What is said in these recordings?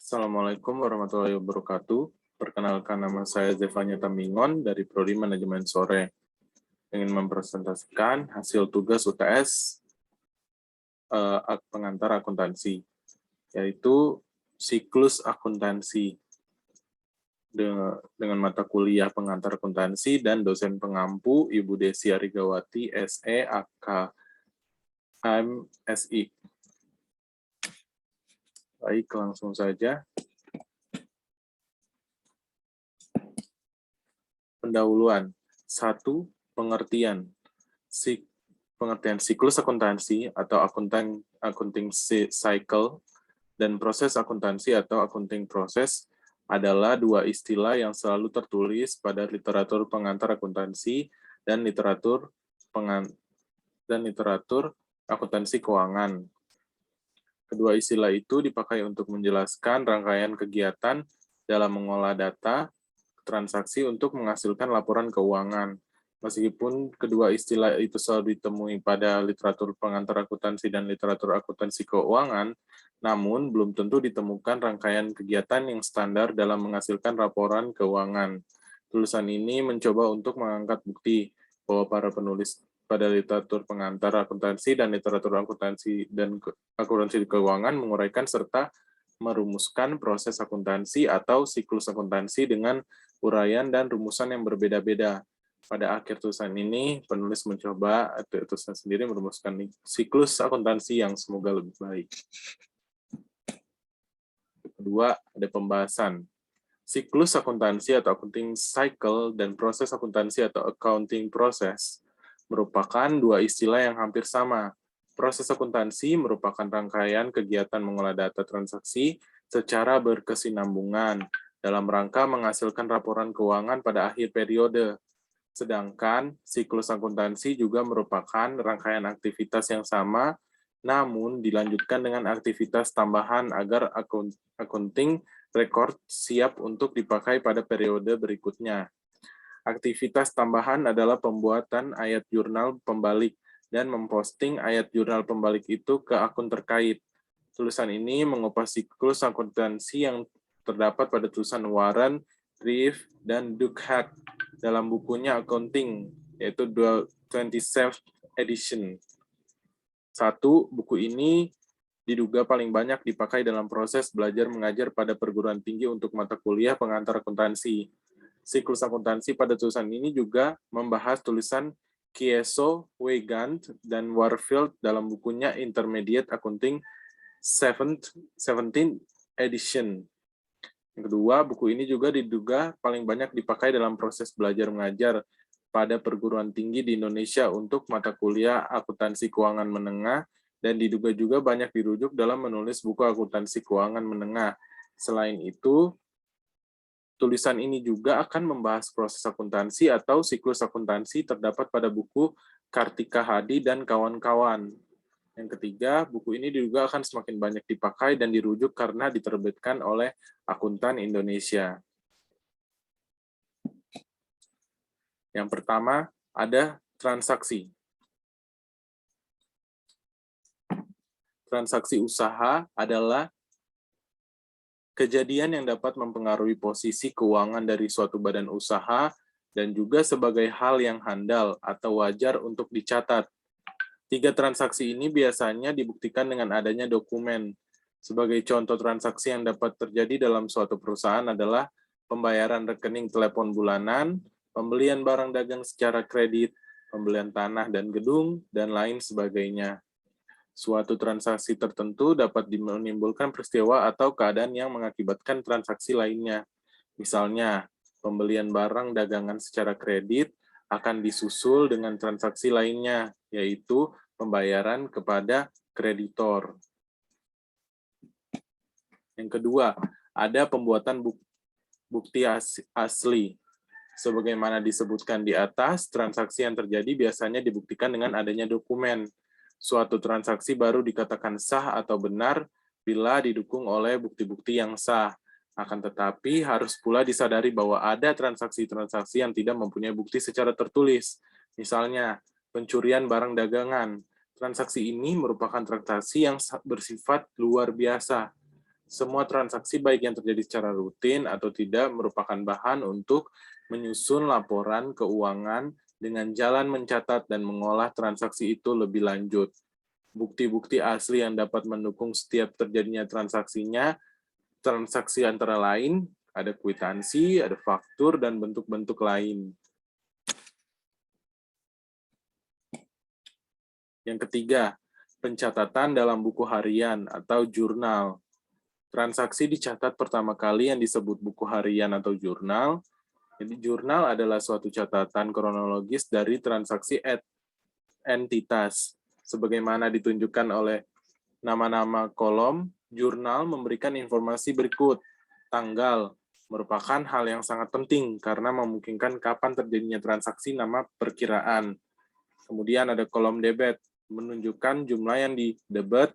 Assalamualaikum warahmatullahi wabarakatuh. Perkenalkan, nama saya Zevanya Tambingon dari Prodi Manajemen Sore. Ingin mempresentasikan hasil tugas UTS pengantar akuntansi, yaitu siklus akuntansi dengan mata kuliah pengantar akuntansi dan dosen pengampu Ibu Desi Arigawati, SE, AK, MSI. Baik, langsung saja. Pendahuluan. 1. Pengertian. Pengertian siklus akuntansi atau accounting cycle dan proses akuntansi atau accounting proses adalah dua istilah yang selalu tertulis pada literatur pengantar akuntansi dan literatur akuntansi keuangan. Kedua istilah itu dipakai untuk menjelaskan rangkaian kegiatan dalam mengolah data transaksi untuk menghasilkan laporan keuangan. Meskipun kedua istilah itu selalu ditemui pada literatur pengantar akuntansi dan literatur akuntansi keuangan, namun belum tentu ditemukan rangkaian kegiatan yang standar dalam menghasilkan laporan keuangan. Tulisan ini mencoba untuk mengangkat bukti bahwa para penulis pada literatur pengantar akuntansi dan literatur akuntansi dan akuntansi keuangan menguraikan serta merumuskan proses akuntansi atau siklus akuntansi dengan uraian dan rumusan yang berbeda-beda. Pada akhir tulisan ini, penulis mencoba atau tulisan sendiri merumuskan siklus akuntansi yang semoga lebih baik. Kedua, ada pembahasan. Siklus akuntansi atau accounting cycle dan proses akuntansi atau accounting process merupakan dua istilah yang hampir sama. Proses akuntansi merupakan rangkaian kegiatan mengolah data transaksi secara berkesinambungan dalam rangka menghasilkan laporan keuangan pada akhir periode. Sedangkan siklus akuntansi juga merupakan rangkaian aktivitas yang sama, namun dilanjutkan dengan aktivitas tambahan agar accounting record siap untuk dipakai pada periode berikutnya. Aktivitas tambahan adalah pembuatan ayat jurnal pembalik dan memposting ayat jurnal pembalik itu ke akun terkait. Tulisan ini mengupas siklus akuntansi yang terdapat pada tulisan Warren, Reeve, dan Duckhat dalam bukunya Accounting, yaitu 27th edition. 1. Buku ini diduga paling banyak dipakai dalam proses belajar mengajar pada perguruan tinggi untuk mata kuliah pengantar akuntansi. Siklus akuntansi pada tulisan ini juga membahas tulisan Kieso, Weigand, dan Warfield dalam bukunya Intermediate Accounting 17th edition. Yang kedua, buku ini juga diduga paling banyak dipakai dalam proses belajar mengajar pada perguruan tinggi di Indonesia untuk mata kuliah akuntansi keuangan menengah, dan diduga juga banyak dirujuk dalam menulis buku akuntansi keuangan menengah. Selain itu, tulisan ini juga akan membahas proses akuntansi atau siklus akuntansi terdapat pada buku Kartika Hadi dan kawan-kawan. Yang ketiga, buku ini diduga akan semakin banyak dipakai dan dirujuk karena diterbitkan oleh Akuntan Indonesia. Yang pertama, ada transaksi. Transaksi usaha adalah kejadian yang dapat mempengaruhi posisi keuangan dari suatu badan usaha dan juga sebagai hal yang handal atau wajar untuk dicatat. 3 transaksi ini biasanya dibuktikan dengan adanya dokumen. Sebagai contoh transaksi yang dapat terjadi dalam suatu perusahaan adalah pembayaran rekening telepon bulanan, pembelian barang dagang secara kredit, pembelian tanah dan gedung, dan lain sebagainya. Suatu transaksi tertentu dapat menimbulkan peristiwa atau keadaan yang mengakibatkan transaksi lainnya. Misalnya, pembelian barang dagangan secara kredit akan disusul dengan transaksi lainnya, yaitu pembayaran kepada kreditor. Yang kedua, ada pembuatan bukti asli. Sebagaimana disebutkan di atas, transaksi yang terjadi biasanya dibuktikan dengan adanya dokumen. Suatu transaksi baru dikatakan sah atau benar bila didukung oleh bukti-bukti yang sah. Akan tetapi, harus pula disadari bahwa ada transaksi-transaksi yang tidak mempunyai bukti secara tertulis. Misalnya, pencurian barang dagangan. Transaksi ini merupakan transaksi yang bersifat luar biasa. Semua transaksi baik yang terjadi secara rutin atau tidak merupakan bahan untuk menyusun laporan keuangan dengan jalan mencatat dan mengolah transaksi itu lebih lanjut. Bukti-bukti asli yang dapat mendukung setiap terjadinya transaksi antara lain, ada kwitansi, ada faktur, dan bentuk-bentuk lain. Yang ketiga, pencatatan dalam buku harian atau jurnal. Transaksi dicatat pertama kali yang disebut buku harian atau jurnal. Jadi jurnal adalah suatu catatan kronologis dari transaksi entitas. Sebagaimana ditunjukkan oleh nama-nama kolom, jurnal memberikan informasi berikut. Tanggal merupakan hal yang sangat penting karena memungkinkan kapan terjadinya transaksi nama perkiraan. Kemudian ada kolom debit, menunjukkan jumlah yang didebet,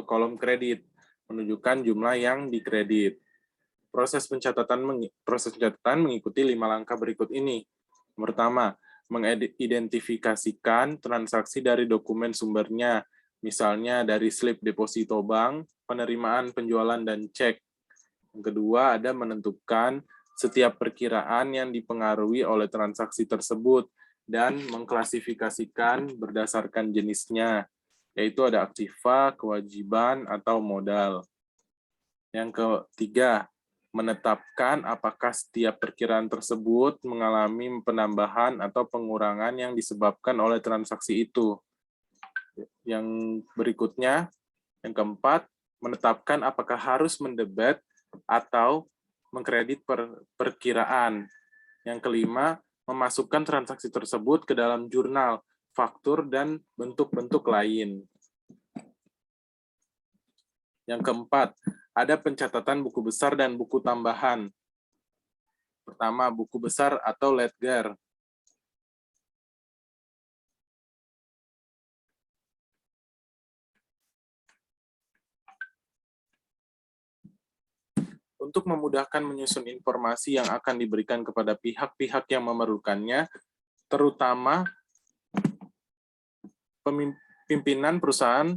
kolom kredit, menunjukkan jumlah yang dikredit. Proses pencatatan mengikuti 5 langkah berikut ini. Pertama, mengidentifikasikan transaksi dari dokumen sumbernya, misalnya dari slip deposito bank, penerimaan penjualan, dan cek. Yang kedua, ada menentukan setiap perkiraan yang dipengaruhi oleh transaksi tersebut dan mengklasifikasikan berdasarkan jenisnya, yaitu ada aktiva, kewajiban, atau modal. Yang ketiga, menetapkan apakah setiap perkiraan tersebut mengalami penambahan atau pengurangan yang disebabkan oleh transaksi itu. Yang berikutnya, yang keempat, menetapkan apakah harus mendebet atau mengkredit perkiraan. Yang kelima, memasukkan transaksi tersebut ke dalam jurnal, faktur, dan bentuk-bentuk lain. Yang keempat, ada pencatatan buku besar dan buku tambahan. Pertama, buku besar atau ledger. Untuk memudahkan menyusun informasi yang akan diberikan kepada pihak-pihak yang memerlukannya, terutama pimpinan perusahaan,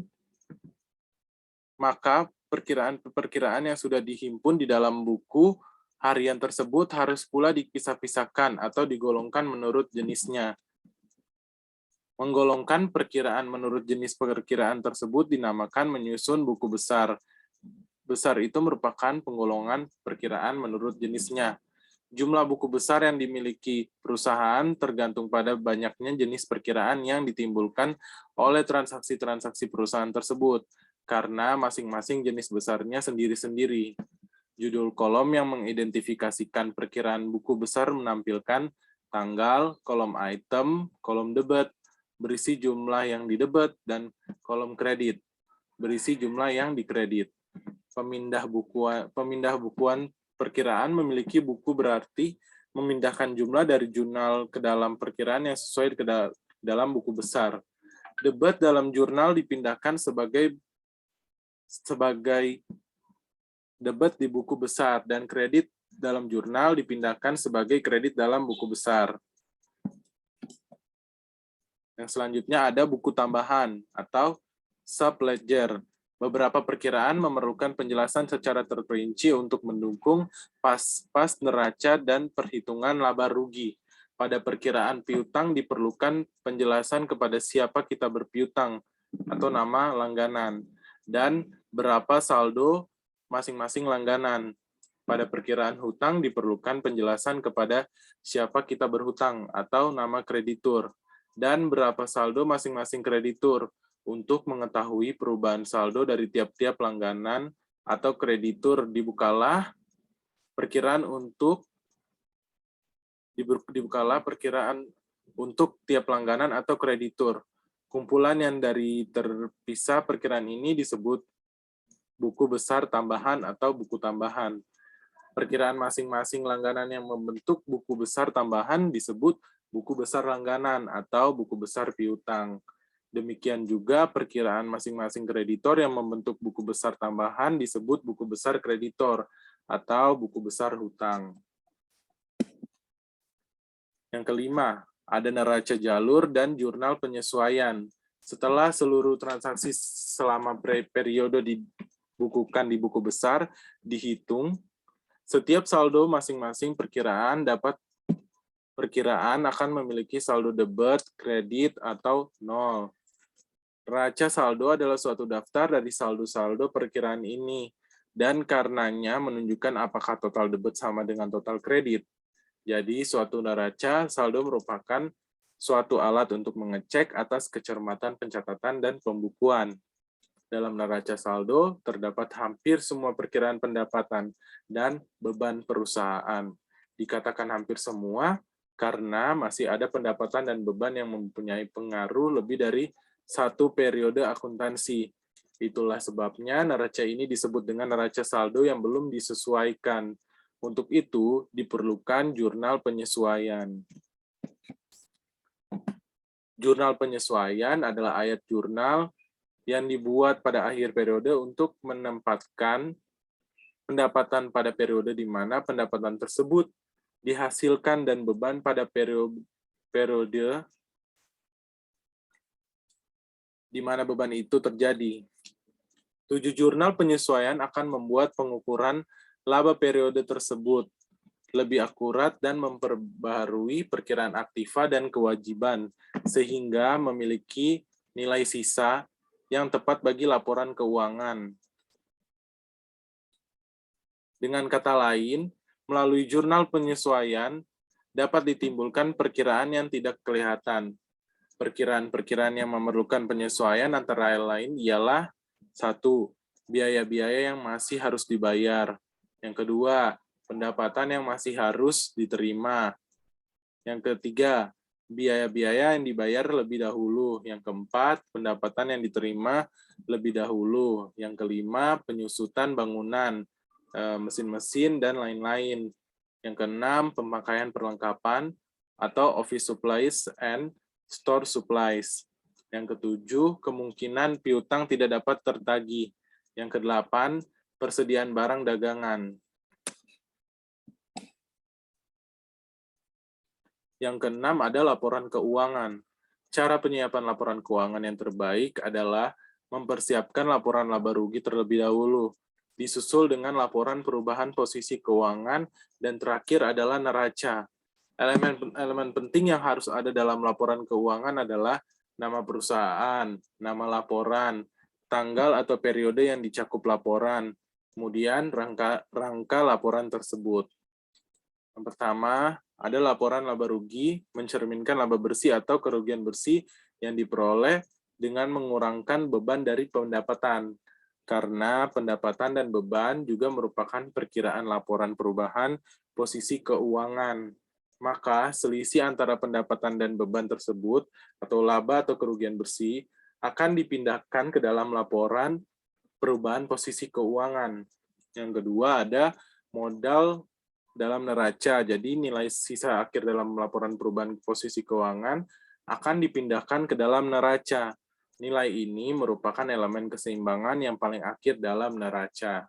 maka perkiraan-perkiraan yang sudah dihimpun di dalam buku harian tersebut harus pula dipisah-pisahkan atau digolongkan menurut jenisnya. Menggolongkan perkiraan menurut jenis perkiraan tersebut dinamakan menyusun buku besar. Besar itu merupakan penggolongan perkiraan menurut jenisnya. Jumlah buku besar yang dimiliki perusahaan tergantung pada banyaknya jenis perkiraan yang ditimbulkan oleh transaksi-transaksi perusahaan tersebut, karena masing-masing jenis besarnya sendiri-sendiri. Judul kolom yang mengidentifikasikan perkiraan buku besar menampilkan tanggal, kolom item, kolom debit, berisi jumlah yang didebet, dan kolom kredit, berisi jumlah yang dikredit. Pemindah bukuan perkiraan memiliki buku berarti memindahkan jumlah dari jurnal ke dalam perkiraan yang sesuai ke dalam buku besar. Debit dalam jurnal dipindahkan sebagai debit di buku besar, dan kredit dalam jurnal dipindahkan sebagai kredit dalam buku besar. Yang selanjutnya ada buku tambahan atau subledger. Beberapa perkiraan memerlukan penjelasan secara terperinci untuk mendukung pas neraca dan perhitungan laba rugi. Pada perkiraan piutang diperlukan penjelasan kepada siapa kita berpiutang atau nama langganan dan berapa saldo masing-masing langganan. Pada perkiraan hutang diperlukan penjelasan kepada siapa kita berhutang atau nama kreditur dan berapa saldo masing-masing kreditur. Untuk mengetahui perubahan saldo dari tiap-tiap langganan atau kreditur, dibukalah perkiraan untuk tiap langganan atau kreditur. Kumpulan yang dari terpisah perkiraan ini disebut buku besar tambahan atau buku tambahan. Perkiraan masing-masing langganan yang membentuk buku besar tambahan disebut buku besar langganan atau buku besar piutang. Demikian juga perkiraan masing-masing kreditor yang membentuk buku besar tambahan disebut buku besar kreditor atau buku besar hutang. Yang kelima, ada neraca jalur dan jurnal penyesuaian. Setelah seluruh transaksi selama periode dibukukan di buku besar, dihitung. Setiap saldo masing-masing perkiraan akan memiliki saldo debit, kredit, atau nol. Neraca saldo adalah suatu daftar dari saldo-saldo perkiraan ini, dan karenanya menunjukkan apakah total debit sama dengan total kredit. Jadi, suatu neraca saldo merupakan suatu alat untuk mengecek atas kecermatan pencatatan dan pembukuan. Dalam neraca saldo, terdapat hampir semua perkiraan pendapatan dan beban perusahaan. Dikatakan hampir semua, karena masih ada pendapatan dan beban yang mempunyai pengaruh lebih dari satu periode akuntansi. Itulah sebabnya neraca ini disebut dengan neraca saldo yang belum disesuaikan. Untuk itu, diperlukan jurnal penyesuaian. Jurnal penyesuaian adalah ayat jurnal yang dibuat pada akhir periode untuk menempatkan pendapatan pada periode di mana pendapatan tersebut dihasilkan dan beban pada periode di mana beban itu terjadi. 7 jurnal penyesuaian akan membuat pengukuran laba periode tersebut lebih akurat dan memperbaharui perkiraan aktiva dan kewajiban, sehingga memiliki nilai sisa yang tepat bagi laporan keuangan. Dengan kata lain, melalui jurnal penyesuaian dapat ditimbulkan perkiraan yang tidak kelihatan. Perkiraan-perkiraan yang memerlukan penyesuaian antara lain ialah 1. Biaya-biaya yang masih harus dibayar. Yang kedua, pendapatan yang masih harus diterima. Yang ketiga, biaya-biaya yang dibayar lebih dahulu. Yang keempat, pendapatan yang diterima lebih dahulu. Yang kelima, penyusutan bangunan, mesin-mesin, dan lain-lain. Yang keenam, pemakaian perlengkapan atau office supplies and store supplies. Yang ketujuh, kemungkinan piutang tidak dapat tertagih. Yang kedelapan, persediaan barang dagangan. Yang keenam ada laporan keuangan. Cara penyiapan laporan keuangan yang terbaik adalah mempersiapkan laporan laba rugi terlebih dahulu, disusul dengan laporan perubahan posisi keuangan, dan terakhir adalah neraca. Elemen penting yang harus ada dalam laporan keuangan adalah nama perusahaan, nama laporan, tanggal atau periode yang dicakup laporan, kemudian rangka laporan tersebut. Yang pertama, ada laporan laba rugi, mencerminkan laba bersih atau kerugian bersih yang diperoleh dengan mengurangkan beban dari pendapatan. Karena pendapatan dan beban juga merupakan perkiraan laporan perubahan posisi keuangan. Maka selisih antara pendapatan dan beban tersebut, atau laba atau kerugian bersih, akan dipindahkan ke dalam laporan perubahan posisi keuangan. Yang kedua ada modal dalam neraca. Jadi nilai sisa akhir dalam laporan perubahan posisi keuangan akan dipindahkan ke dalam neraca. Nilai ini merupakan elemen keseimbangan yang paling akhir dalam neraca.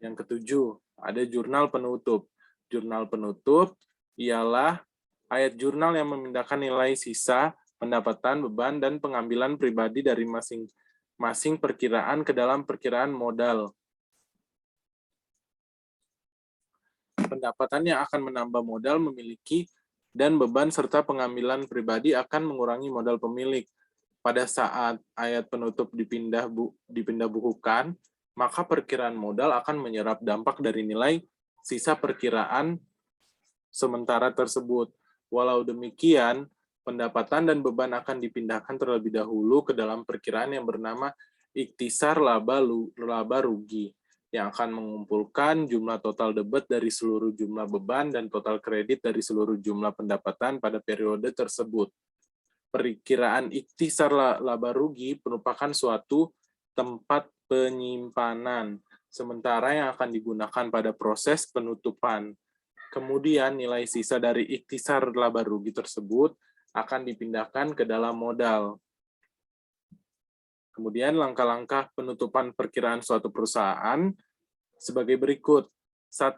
Yang ketujuh, ada jurnal penutup. Jurnal penutup ialah ayat jurnal yang memindahkan nilai sisa, pendapatan, beban, dan pengambilan pribadi dari masing-masing perkiraan ke dalam perkiraan modal. Pendapatan yang akan menambah modal memiliki dan beban serta pengambilan pribadi akan mengurangi modal pemilik. Pada saat ayat penutup dipindah bukukan, maka perkiraan modal akan menyerap dampak dari nilai sisa perkiraan sementara tersebut. Walau demikian, pendapatan dan beban akan dipindahkan terlebih dahulu ke dalam perkiraan yang bernama ikhtisar laba rugi, yang akan mengumpulkan jumlah total debit dari seluruh jumlah beban dan total kredit dari seluruh jumlah pendapatan pada periode tersebut. Perkiraan ikhtisar laba rugi merupakan suatu tempat penyimpanan, sementara yang akan digunakan pada proses penutupan. Kemudian nilai sisa dari ikhtisar laba rugi tersebut akan dipindahkan ke dalam modal. Kemudian langkah-langkah penutupan perkiraan suatu perusahaan sebagai berikut. 1.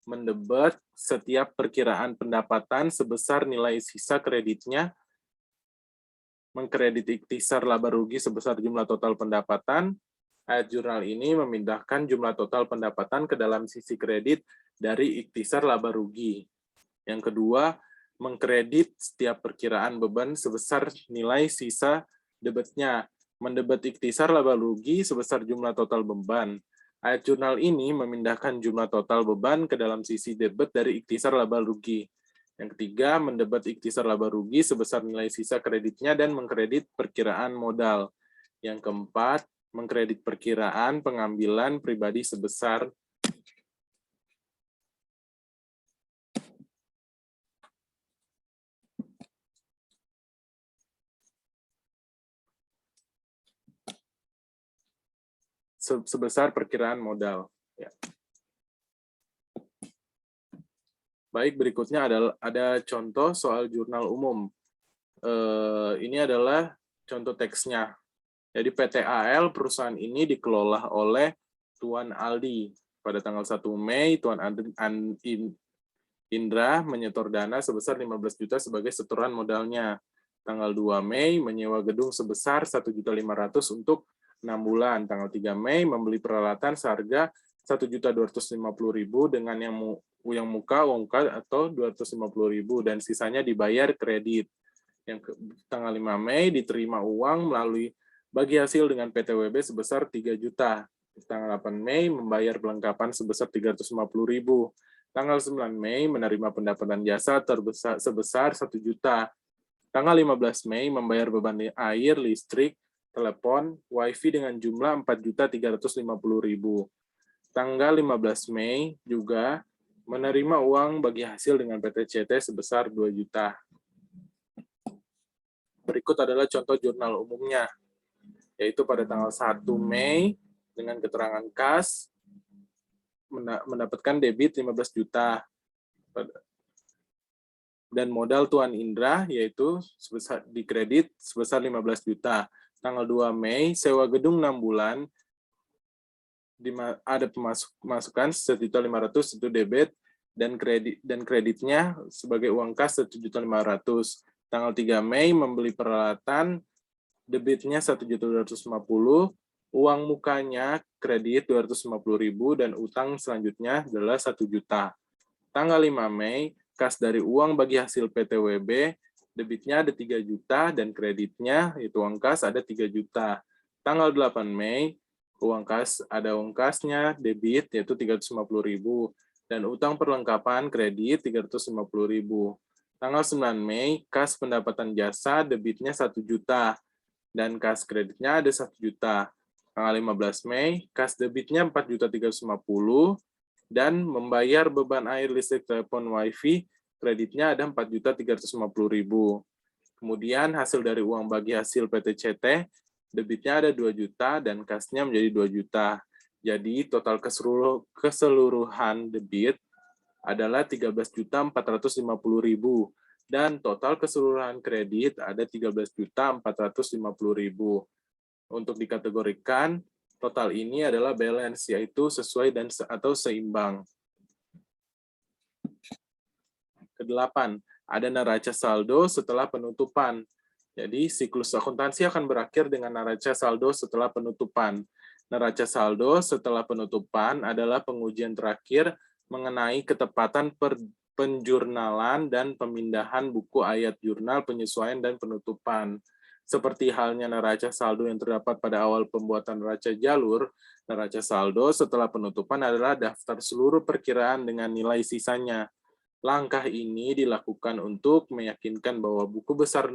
Mendebet setiap perkiraan pendapatan sebesar nilai sisa kreditnya, mengkredit ikhtisar laba rugi sebesar jumlah total pendapatan, Ayat jurnal ini memindahkan jumlah total pendapatan ke dalam sisi kredit dari ikhtisar laba rugi. Yang kedua, mengkredit setiap perkiraan beban sebesar nilai sisa debitnya. Mendebet ikhtisar laba rugi sebesar jumlah total beban. Ayat jurnal ini memindahkan jumlah total beban ke dalam sisi debit dari ikhtisar laba rugi. Yang ketiga, mendebet ikhtisar laba rugi sebesar nilai sisa kreditnya dan mengkredit perkiraan modal. Yang keempat, mengkredit perkiraan pengambilan pribadi sebesar perkiraan modal. Ya. Baik, berikutnya ada contoh soal jurnal umum. Ini adalah contoh teksnya. Jadi PT AL perusahaan ini dikelola oleh Tuan Aldi. Pada tanggal 1 Mei, Tuan Indra menyetor dana sebesar 15 juta sebagai setoran modalnya. Tanggal 2 Mei menyewa gedung sebesar 1.500.000 untuk 6 bulan. Tanggal 3 Mei membeli peralatan seharga 1.250.000 dengan yang muka atau 250.000 dan sisanya dibayar kredit. Yang tanggal 5 Mei diterima uang melalui bagi hasil dengan PTWB sebesar 3 juta. Tanggal 8 Mei membayar perlengkapan sebesar 350.000. Tanggal 9 Mei menerima pendapatan jasa sebesar 1 juta. Tanggal 15 Mei membayar beban air, listrik, telepon, wifi dengan jumlah 4.350.000. Tanggal 15 Mei juga menerima uang bagi hasil dengan PT CT sebesar 2 juta. Berikut adalah contoh jurnal umumnya, yaitu pada tanggal 1 Mei dengan keterangan kas mendapatkan debit 15 juta dan modal Tuan Indra yaitu sebesar dikredit sebesar 15 juta. Tanggal 2 Mei sewa gedung 6 bulan ada pemasukan 1.500.000 itu debit dan kreditnya sebagai uang kas 1.500.000. Tanggal 3 Mei membeli peralatan debitnya 1.250.000, uang mukanya kredit 250.000 dan utang selanjutnya adalah 1 juta. Tanggal 5 Mei, kas dari uang bagi hasil PTWB, debitnya ada 3 juta dan kreditnya, itu uang kas ada 3 juta. Tanggal 8 Mei, uang kasnya debit yaitu 350.000 dan utang perlengkapan kredit 350.000. Tanggal 9 Mei, kas pendapatan jasa debitnya 1 juta dan kas kreditnya ada 1 juta. Tanggal 15 Mei, kas debitnya 4.350.000 dan membayar beban air, listrik, telepon, wifi, kreditnya ada 4.350.000. Kemudian hasil dari uang bagi hasil PT CT, debitnya ada 2 juta dan kasnya menjadi 2 juta. Jadi total keseluruhan debit adalah 13.450.000 dan total keseluruhan kredit ada 13.450.000. Untuk dikategorikan, total ini adalah balance, yaitu sesuai dan atau seimbang. Kedelapan, ada neraca saldo setelah penutupan. Jadi, siklus akuntansi akan berakhir dengan neraca saldo setelah penutupan. Neraca saldo setelah penutupan adalah pengujian terakhir mengenai ketepatan penjurnalan dan pemindahan buku ayat jurnal penyesuaian dan penutupan. Seperti halnya neraca saldo yang terdapat pada awal pembuatan neraca jalur, neraca saldo setelah penutupan adalah daftar seluruh perkiraan dengan nilai sisanya. Langkah ini dilakukan untuk meyakinkan bahwa buku besar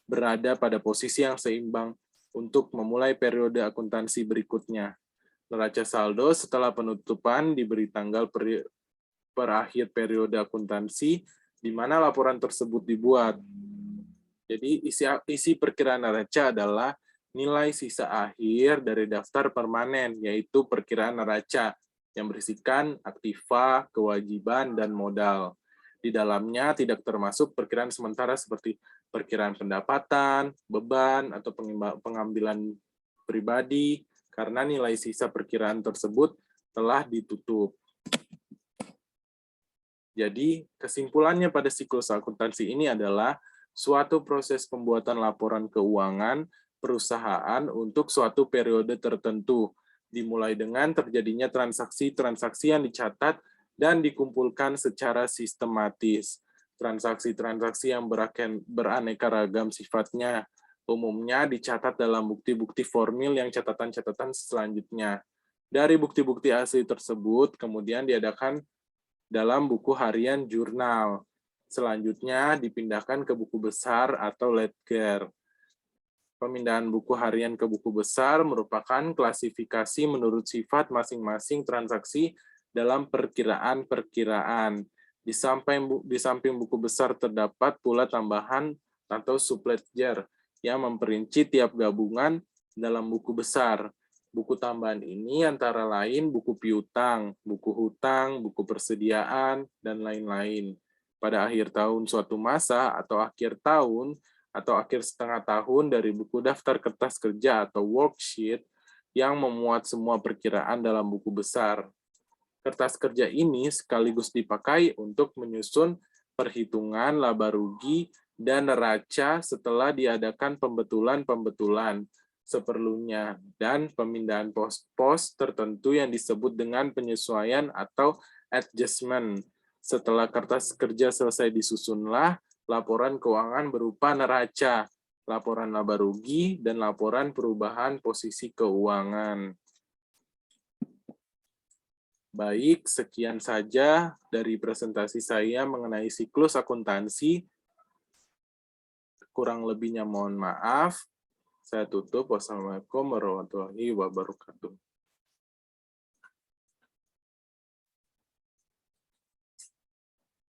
berada pada posisi yang seimbang untuk memulai periode akuntansi berikutnya. Neraca saldo setelah penutupan diberi tanggal per akhir periode akuntansi di mana laporan tersebut dibuat. Jadi isi perkiraan neraca adalah nilai sisa akhir dari daftar permanen, yaitu perkiraan neraca yang berisikan aktiva, kewajiban, dan modal. Di dalamnya tidak termasuk perkiraan sementara seperti perkiraan pendapatan, beban, atau pengambilan pribadi, karena nilai sisa perkiraan tersebut telah ditutup. Jadi, kesimpulannya pada siklus akuntansi ini adalah suatu proses pembuatan laporan keuangan perusahaan untuk suatu periode tertentu, dimulai dengan terjadinya transaksi-transaksi yang dicatat dan dikumpulkan secara sistematis. Transaksi-transaksi yang beraneka ragam sifatnya, umumnya dicatat dalam bukti-bukti formil yang catatan-catatan selanjutnya. Dari bukti-bukti asli tersebut, kemudian diadakan dalam buku harian jurnal. Selanjutnya dipindahkan ke buku besar atau ledger. Pemindahan buku harian ke buku besar merupakan klasifikasi menurut sifat masing-masing transaksi dalam perkiraan-perkiraan. Di samping buku besar terdapat pula tambahan atau subledger yang memperinci tiap gabungan dalam buku besar. Buku tambahan ini antara lain buku piutang, buku hutang, buku persediaan, dan lain-lain. Pada akhir tahun suatu masa atau akhir tahun, atau akhir setengah tahun dari buku daftar kertas kerja atau worksheet yang memuat semua perkiraan dalam buku besar. Kertas kerja ini sekaligus dipakai untuk menyusun perhitungan laba rugi dan neraca setelah diadakan pembetulan-pembetulan seperlunya dan pemindahan pos-pos tertentu yang disebut dengan penyesuaian atau adjustment. Setelah kertas kerja selesai disusunlah laporan keuangan berupa neraca, laporan laba rugi, dan laporan perubahan posisi keuangan. Baik, sekian saja dari presentasi saya mengenai siklus akuntansi. Kurang lebihnya mohon maaf. Saya tutup. Wassalamualaikum warahmatullahi wabarakatuh.